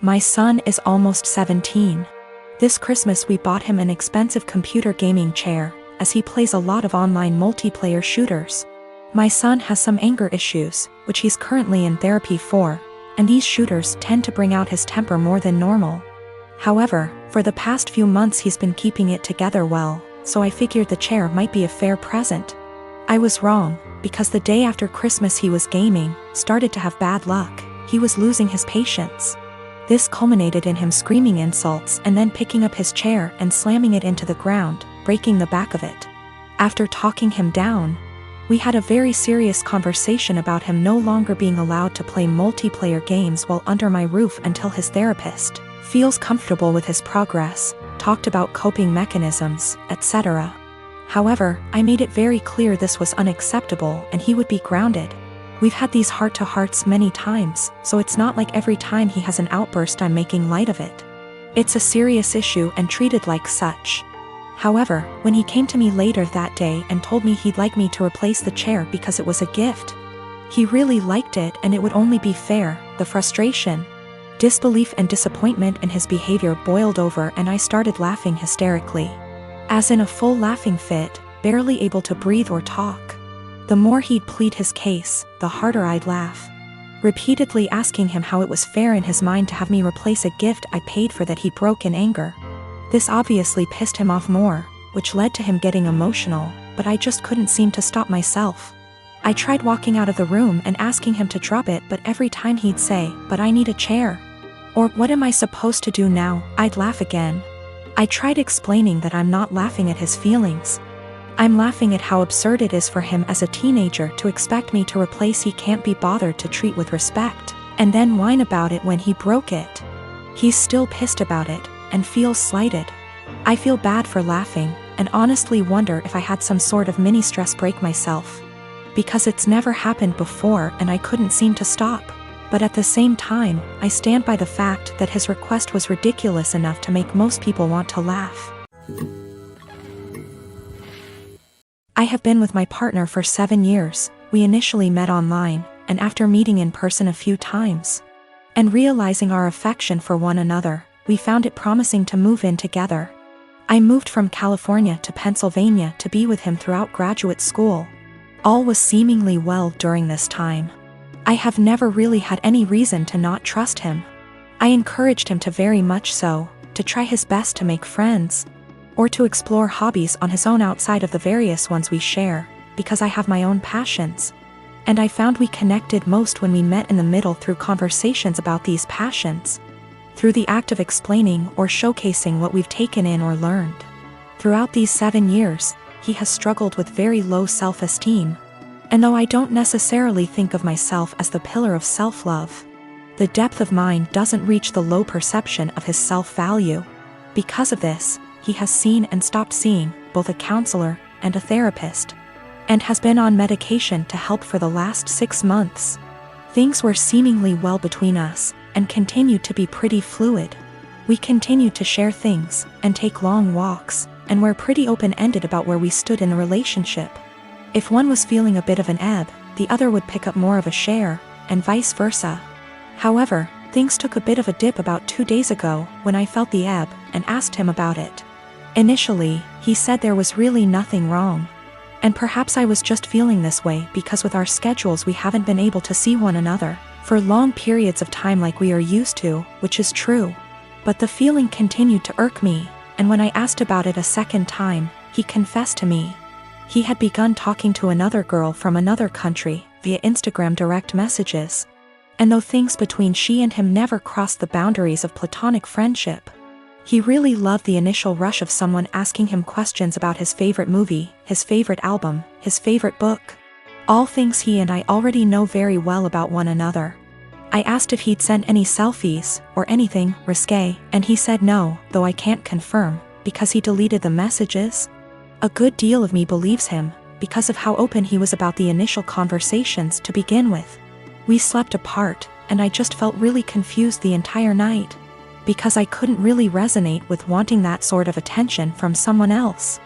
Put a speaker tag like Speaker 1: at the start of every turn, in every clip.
Speaker 1: My son is almost 17. This Christmas we bought him an expensive computer gaming chair, as he plays a lot of online multiplayer shooters. My son has some anger issues, which he's currently in therapy for, and these shooters tend to bring out his temper more than normal. However, for the past few months he's been keeping it together well, so I figured the chair might be a fair present. I was wrong, because the day after Christmas he was gaming, started to have bad luck. He was losing his patience. This culminated in him screaming insults and then picking up his chair and slamming it into the ground, breaking the back of it. After talking him down, we had a very serious conversation about him no longer being allowed to play multiplayer games while under my roof until his therapist feels comfortable with his progress, talked about coping mechanisms, etc. However, I made it very clear this was unacceptable and he would be grounded. We've had these heart-to-hearts many times, so it's not like every time he has an outburst I'm making light of it. It's a serious issue and treated like such. However, when he came to me later that day and told me he'd like me to replace the chair because it was a gift, he really liked it and it would only be fair, the frustration, disbelief and disappointment in his behavior boiled over and I started laughing hysterically. As in a full laughing fit, barely able to breathe or talk. The more he'd plead his case, the harder I'd laugh. Repeatedly asking him how it was fair in his mind to have me replace a gift I paid for that he broke in anger. This obviously pissed him off more, which led to him getting emotional, but I just couldn't seem to stop myself. I tried walking out of the room and asking him to drop it, but every time he'd say, "But I need a chair." Or, "What am I supposed to do now?" I'd laugh again. I tried explaining that I'm not laughing at his feelings. I'm laughing at how absurd it is for him as a teenager to expect me to replace he can't be bothered to treat with respect, and then whine about it when he broke it. He's still pissed about it, and feels slighted. I feel bad for laughing, and honestly wonder if I had some sort of mini stress break myself. Because it's never happened before and I couldn't seem to stop. But at the same time, I stand by the fact that his request was ridiculous enough to make most people want to laugh. I have been with my partner for 7 years. We initially met online, and after meeting in person a few times, and realizing our affection for one another, we found it promising to move in together. I moved from California to Pennsylvania to be with him throughout graduate school. All was seemingly well during this time. I have never really had any reason to not trust him. I encouraged him to very much so, to try his best to make friends, or to explore hobbies on his own outside of the various ones we share, because I have my own passions. And I found we connected most when we met in the middle through conversations about these passions, through the act of explaining or showcasing what we've taken in or learned. Throughout these 7 years, he has struggled with very low self-esteem, and though I don't necessarily think of myself as the pillar of self-love, the depth of mine doesn't reach the low perception of his self-value. Because of this, he has seen and stopped seeing both a counselor and a therapist, and has been on medication to help for the last 6 months. Things were seemingly well between us, and continued to be pretty fluid. We continued to share things, and take long walks, and were pretty open-ended about where we stood in the relationship. If one was feeling a bit of an ebb, the other would pick up more of a share, and vice versa. However, things took a bit of a dip about 2 days ago when I felt the ebb, and asked him about it. Initially, he said there was really nothing wrong. And perhaps I was just feeling this way because with our schedules we haven't been able to see one another for long periods of time like we are used to, which is true. But the feeling continued to irk me, and when I asked about it a second time, he confessed to me he had begun talking to another girl from another country via Instagram direct messages. And though things between she and him never crossed the boundaries of platonic friendship, he really loved the initial rush of someone asking him questions about his favorite movie, his favorite album, his favorite book. All things he and I already know very well about one another. I asked if he'd sent any selfies, or anything risque, and he said no, though I can't confirm, because he deleted the messages. A good deal of me believes him, because of how open he was about the initial conversations to begin with. We slept apart, and I just felt really confused the entire night, because I couldn't really resonate with wanting that sort of attention from someone else.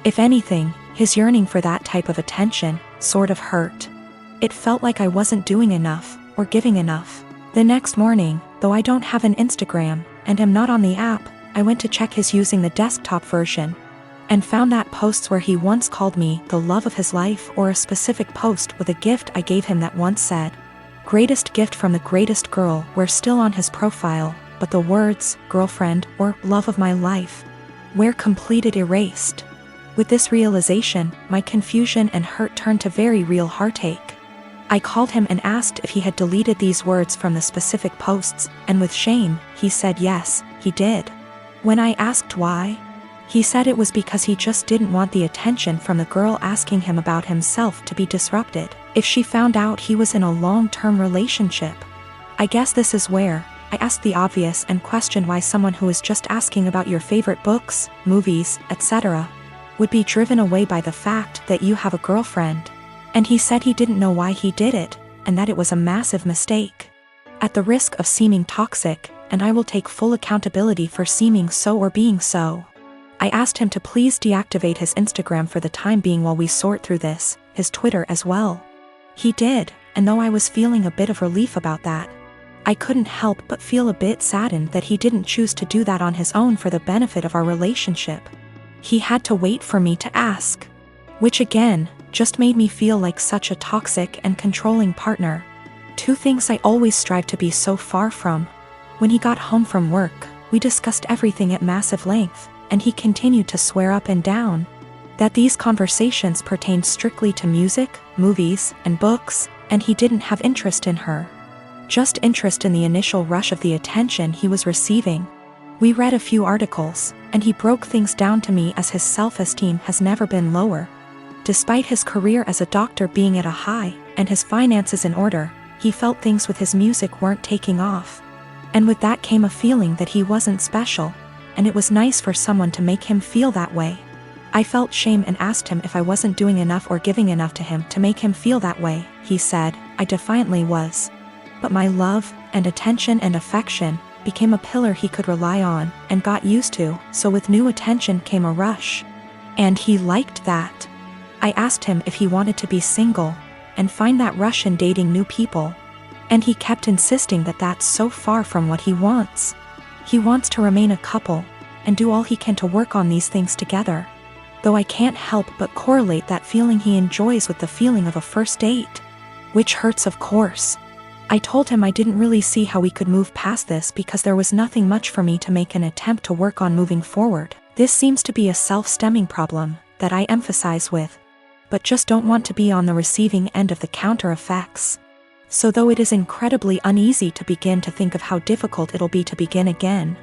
Speaker 1: If anything, his yearning for that type of attention sort of hurt. It felt like I wasn't doing enough, or giving enough. The next morning, Though I don't have an Instagram, and am not on the app, I went to check his using the desktop version, and found that posts where he once called me the love of his life, or a specific post with a gift I gave him that once said, "Greatest gift from the greatest girl," were still on his profile, but the words, "girlfriend," or "love of my life," were completed erased. With this realization, my confusion and hurt turned to very real heartache. I called him and asked if he had deleted these words from the specific posts, and with shame, he said yes, he did. When I asked why, he said it was because he just didn't want the attention from the girl asking him about himself to be disrupted if she found out he was in a long-term relationship. I guess this is where I asked the obvious and questioned why someone who is just asking about your favorite books, movies, etc., would be driven away by the fact that you have a girlfriend. And he said he didn't know why he did it, and that it was a massive mistake. At the risk of seeming toxic, and I will take full accountability for seeming so or being so, I asked him to please deactivate his Instagram for the time being while we sort through this, his Twitter as well. He did, and though I was feeling a bit of relief about that, I couldn't help but feel a bit saddened that he didn't choose to do that on his own for the benefit of our relationship. He had to wait for me to ask, which again, just made me feel like such a toxic and controlling partner. Two things I always strive to be so far from. When he got home from work, we discussed everything at massive length, and he continued to swear up and down that these conversations pertained strictly to music, movies, and books, and he didn't have interest in her. Just interest in the initial rush of the attention he was receiving. We read a few articles, and he broke things down to me as his self-esteem has never been lower. Despite his career as a doctor being at a high, and his finances in order, he felt things with his music weren't taking off. And with that came a feeling that he wasn't special, and it was nice for someone to make him feel that way. I felt shame and asked him if I wasn't doing enough or giving enough to him to make him feel that way. He said, I defiantly was. But my love, and attention and affection, became a pillar he could rely on, and got used to, so with new attention came a rush. And he liked that. I asked him if he wanted to be single, and find that rush in dating new people. And he kept insisting that that's so far from what he wants. He wants to remain a couple, and do all he can to work on these things together. Though I can't help but correlate that feeling he enjoys with the feeling of a first date. Which hurts, of course. I told him I didn't really see how we could move past this because there was nothing much for me to make an attempt to work on moving forward. This seems to be a self-stemming problem that I emphasize with, but just don't want to be on the receiving end of the counter effects. So though it is incredibly uneasy to begin to think of how difficult it'll be to begin again,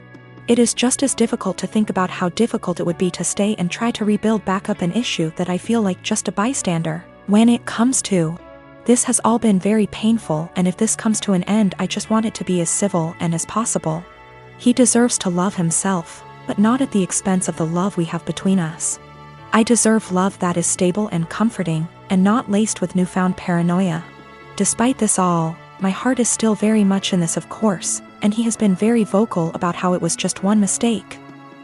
Speaker 1: it is just as difficult to think about how difficult it would be to stay and try to rebuild back up an issue that I feel like just a bystander. When it comes to this has all been very painful, and if this comes to an end, I just want it to be as civil and as possible. He deserves to love himself, but not at the expense of the love we have between us. I deserve love that is stable and comforting, and not laced with newfound paranoia. Despite this all, my heart is still very much in this, of course, and he has been very vocal about how it was just one mistake.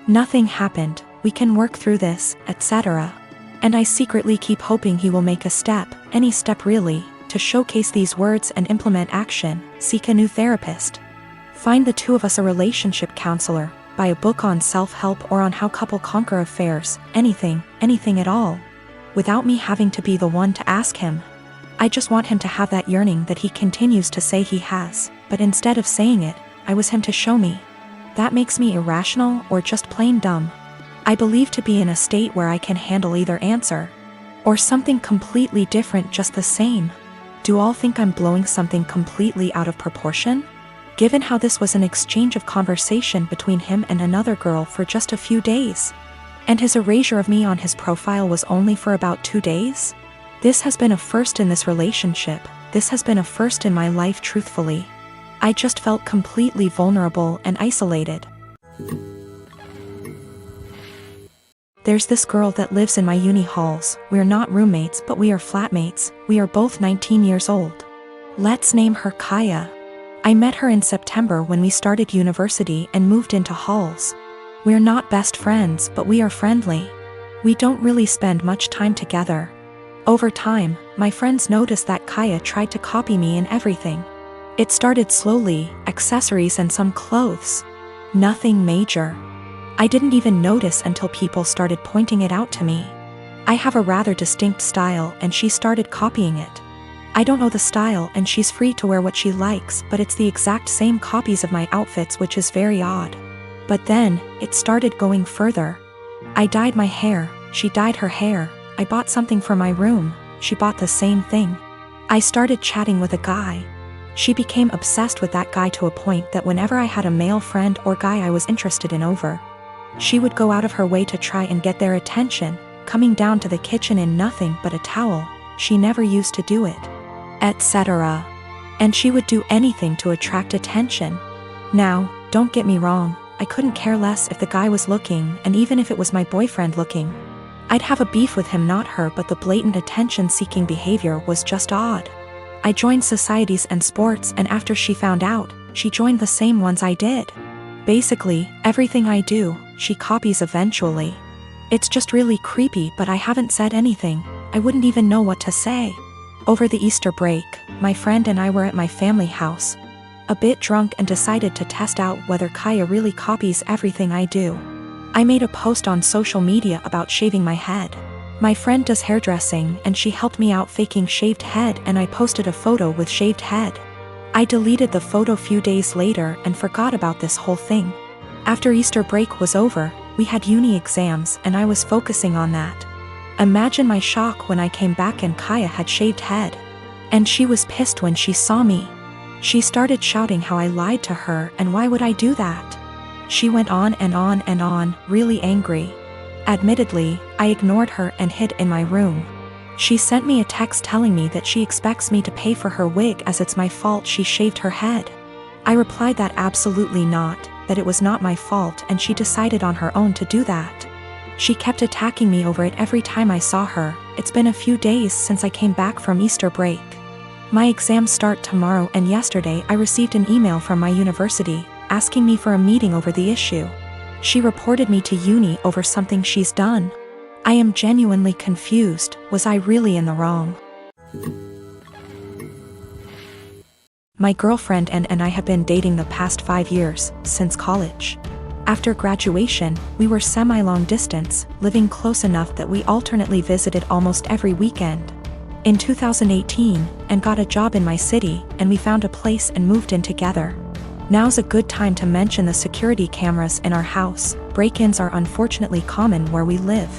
Speaker 1: Nothing happened, we can work through this, etc. And I secretly keep hoping he will make a step, any step really, to showcase these words and implement action, seek a new therapist. Find the two of us a relationship counselor, buy a book on self-help or on how couple conquer affairs, anything at all. Without me having to be the one to ask him. I just want him to have that yearning that he continues to say he has, but instead of saying it, I was him to show me. That makes me irrational or just plain dumb. I believe to be in a state where I can handle either answer, or something completely different just the same. Do all think I'm blowing something completely out of proportion? Given how this was an exchange of conversation between him and another girl for just a few days, and his erasure of me on his profile was only for about 2 days? This has been a first in this relationship, this has been a first in my life truthfully. I just felt completely vulnerable and isolated. There's this girl that lives in my uni halls. We're not roommates, but we are flatmates. We are both 19 years old. Let's name her Kaya. I met her in September when we started university and moved into halls. We're not best friends, but we are friendly. We don't really spend much time together. Over time, my friends noticed that Kaya tried to copy me in everything. It started slowly, accessories and some clothes. Nothing major. I didn't even notice until people started pointing it out to me. I have a rather distinct style and she started copying it. I don't know the style and she's free to wear what she likes, but it's the exact same copies of my outfits, which is very odd. But then, it started going further. I dyed my hair, she dyed her hair, I bought something for my room, she bought the same thing. I started chatting with a guy. She became obsessed with that guy to a point that whenever I had a male friend or guy I was interested in over, she would go out of her way to try and get their attention, coming down to the kitchen in nothing but a towel, she never used to do it, etc. And she would do anything to attract attention. Now, don't get me wrong, I couldn't care less if the guy was looking, and even if it was my boyfriend looking. I'd have a beef with him, not her, but the blatant attention-seeking behavior was just odd. I joined societies and sports, and after she found out, she joined the same ones I did. Basically, everything I do, she copies eventually. It's just really creepy, but I haven't said anything, I wouldn't even know what to say. Over the Easter break, my friend and I were at my family house, a bit drunk, and decided to test out whether Kaya really copies everything I do. I made a post on social media about shaving my head. My friend does hairdressing and she helped me out faking shaved head, and I posted a photo with shaved head. I deleted the photo few days later and forgot about this whole thing. After Easter break was over, we had uni exams and I was focusing on that. Imagine my shock when I came back and Kaya had shaved head. And she was pissed when she saw me. She started shouting how I lied to her and why would I do that. She went on and on and on, really angry. Admittedly, I ignored her and hid in my room. She sent me a text telling me that she expects me to pay for her wig as it's my fault she shaved her head. I replied that absolutely not, that it was not my fault, and she decided on her own to do that. She kept attacking me over it every time I saw her. It's been a few days since I came back from Easter break. My exams start tomorrow, and yesterday I received an email from my university asking me for a meeting over the issue. She reported me to uni over something she's done. I am genuinely confused. Was I really in the wrong? My girlfriend and I have been dating the past 5 years, since college. After graduation, we were semi-long distance, living close enough that we alternately visited almost every weekend. In 2018, and got a job in my city, and we found a place and moved in together. Now's a good time to mention the security cameras in our house. Break-ins are unfortunately common where we live.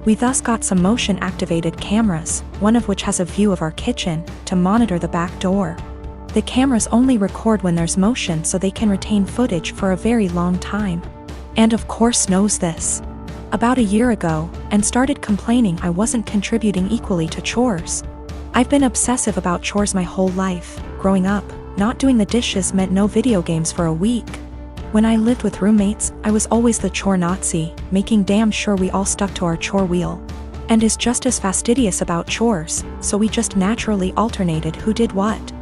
Speaker 1: We thus got some motion-activated cameras, one of which has a view of our kitchen, to monitor the back door. The cameras only record when there's motion so they can retain footage for a very long time. And of course knows this about a year ago, and started complaining I wasn't contributing equally to chores. I've been obsessive about chores my whole life. Growing up, not doing the dishes meant no video games for a week. When I lived with roommates, I was always the chore Nazi, making damn sure we all stuck to our chore wheel. And is just as fastidious about chores, so we just naturally alternated who did what.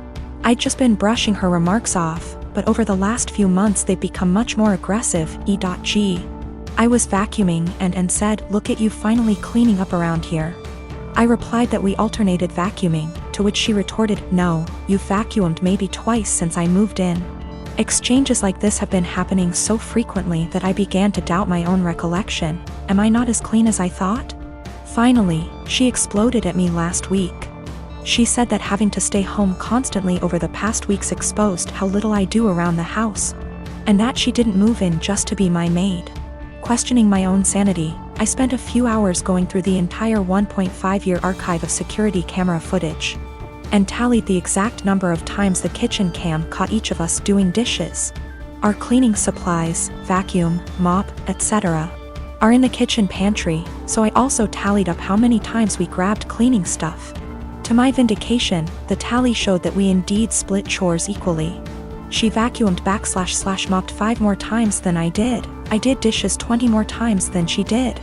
Speaker 1: I'd just been brushing her remarks off, but over the last few months they've become much more aggressive. E.g. I was vacuuming and said, "Look at you finally cleaning up around here." I replied that we alternated vacuuming, to which she retorted, "No, you've vacuumed maybe twice since I moved in." Exchanges like this have been happening so frequently that I began to doubt my own recollection. Am I not as clean as I thought? Finally, she exploded at me last week. She said that having to stay home constantly over the past weeks exposed how little I do around the house, and that she didn't move in just to be my maid. Questioning my own sanity, I spent a few hours going through the entire 1.5-year archive of security camera footage, and tallied the exact number of times the kitchen cam caught each of us doing dishes. Our cleaning supplies, vacuum, mop, etc., are in the kitchen pantry, so I also tallied up how many times we grabbed cleaning stuff. To my vindication, the tally showed that we indeed split chores equally. She vacuumed / mopped 5 more times than I did. I did dishes 20 more times than she did.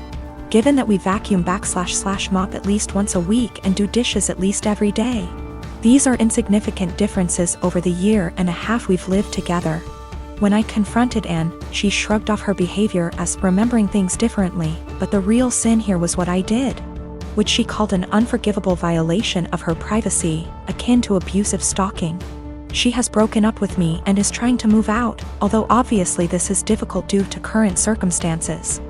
Speaker 1: Given that we vacuum / mop at least once a week and do dishes at least every day, these are insignificant differences over the year and a half we've lived together. When I confronted Anne, she shrugged off her behavior as remembering things differently, but the real sin here was what I did, which she called an unforgivable violation of her privacy, akin to abusive stalking. She has broken up with me and is trying to move out, although obviously this is difficult due to current circumstances.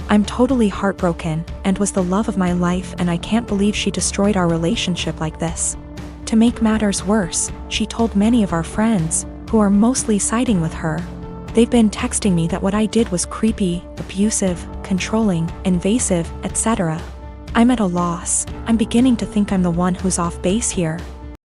Speaker 1: I'm totally heartbroken, and was the love of my life, and I can't believe she destroyed our relationship like this. To make matters worse, she told many of our friends, who are mostly siding with her. They've been texting me that what I did was creepy, abusive, controlling, invasive, etc. I'm at a loss. I'm beginning to think I'm the one who's off base here.